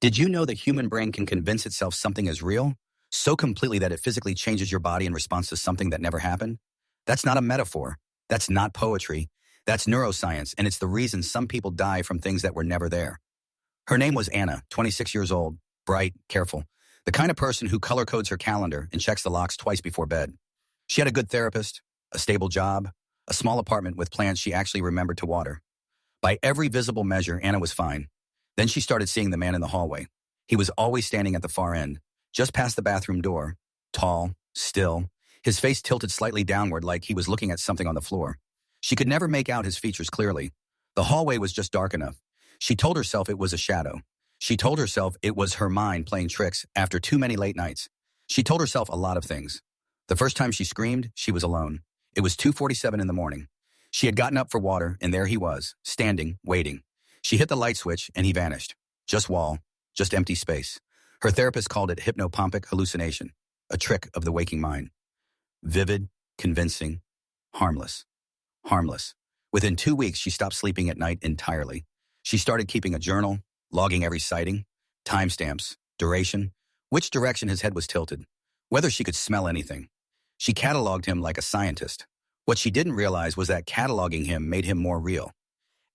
Did you know the human brain can convince itself something is real so completely that it physically changes your body in response to something that never happened? That's not a metaphor. That's not poetry. That's neuroscience, and it's the reason some people die from things that were never there. Her name was Anna, 26 years old, bright, careful, the kind of person who color codes her calendar and checks the locks twice before bed. She had a good therapist, a stable job, a small apartment with plants she actually remembered to water. By every visible measure, Anna was fine. Then she started seeing the man in the hallway. He was always standing at the far end, just past the bathroom door, tall, still, his face tilted slightly downward like he was looking at something on the floor. She could never make out his features clearly. The hallway was just dark enough. She told herself it was a shadow. She told herself it was her mind playing tricks after too many late nights. She told herself a lot of things. The first time she screamed, she was alone. It was 2:47 in the morning. She had gotten up for water, and there he was, standing, waiting. She hit the light switch, and he vanished. Just wall, just empty space. Her therapist called it hypnopompic hallucination, a trick of the waking mind. Vivid, convincing, harmless. Harmless. Within 2 weeks, she stopped sleeping at night entirely. She started keeping a journal, logging every sighting, timestamps, duration, which direction his head was tilted, whether she could smell anything. She cataloged him like a scientist. What she didn't realize was that cataloging him made him more real.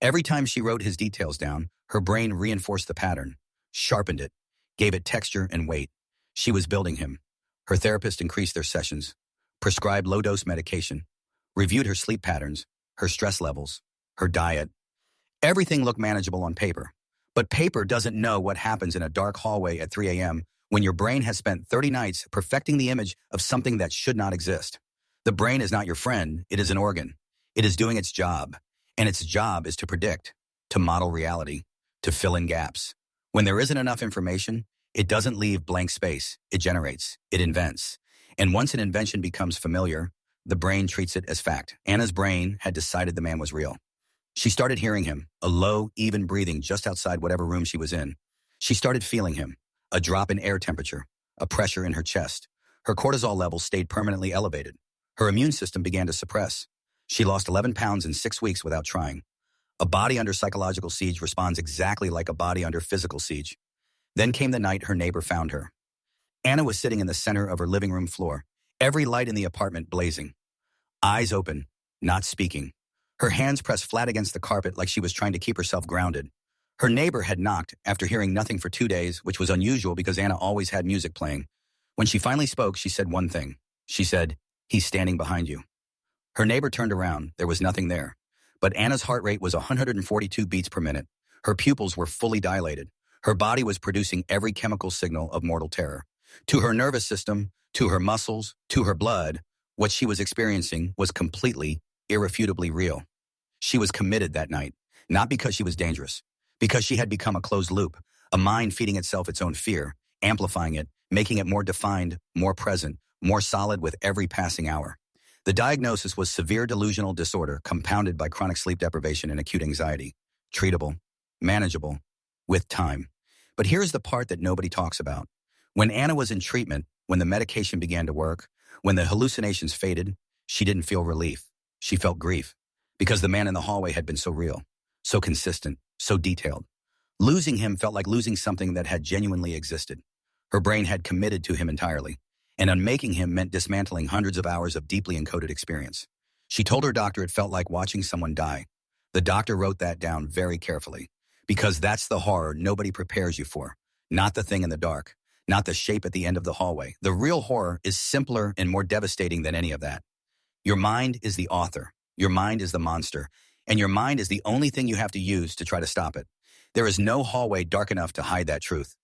Every time she wrote his details down, her brain reinforced the pattern, sharpened it, gave it texture and weight. She was building him. Her therapist increased their sessions, prescribed low-dose medication, reviewed her sleep patterns, her stress levels, her diet. Everything looked manageable on paper. But paper doesn't know what happens in a dark hallway at 3 a.m. when your brain has spent 30 nights perfecting the image of something that should not exist. The brain is not your friend, it is an organ. It is doing its job. And its job is to predict, to model reality, to fill in gaps. When there isn't enough information, it doesn't leave blank space. It generates, it invents. And once an invention becomes familiar, the brain treats it as fact. Anna's brain had decided the man was real. She started hearing him, a low, even breathing just outside whatever room she was in. She started feeling him, a drop in air temperature, a pressure in her chest. Her cortisol levels stayed permanently elevated. Her immune system began to suppress. She lost 11 pounds in 6 weeks without trying. A body under psychological siege responds exactly like a body under physical siege. Then came the night her neighbor found her. Anna was sitting in the center of her living room floor, every light in the apartment blazing. Eyes open, not speaking. Her hands pressed flat against the carpet like she was trying to keep herself grounded. Her neighbor had knocked after hearing nothing for 2 days, which was unusual because Anna always had music playing. When she finally spoke, she said one thing. She said, "He's standing behind you." Her neighbor turned around. There was nothing there. But Anna's heart rate was 142 beats per minute. Her pupils were fully dilated. Her body was producing every chemical signal of mortal terror. To her nervous system, to her muscles, to her blood, what she was experiencing was completely, irrefutably real. She was committed that night, not because she was dangerous, because she had become a closed loop, a mind feeding itself its own fear, amplifying it, making it more defined, more present, more solid with every passing hour. The diagnosis was severe delusional disorder compounded by chronic sleep deprivation and acute anxiety. Treatable, manageable, with time. But here's the part that nobody talks about. When Anna was in treatment, when the medication began to work, when the hallucinations faded, she didn't feel relief. She felt grief. Because the man in the hallway had been so real, so consistent, so detailed. Losing him felt like losing something that had genuinely existed. Her brain had committed to him entirely. And unmaking him meant dismantling hundreds of hours of deeply encoded experience. She told her doctor it felt like watching someone die. The doctor wrote that down very carefully. Because that's the horror nobody prepares you for. Not the thing in the dark. Not the shape at the end of the hallway. The real horror is simpler and more devastating than any of that. Your mind is the author. Your mind is the monster. And your mind is the only thing you have to use to try to stop it. There is no hallway dark enough to hide that truth.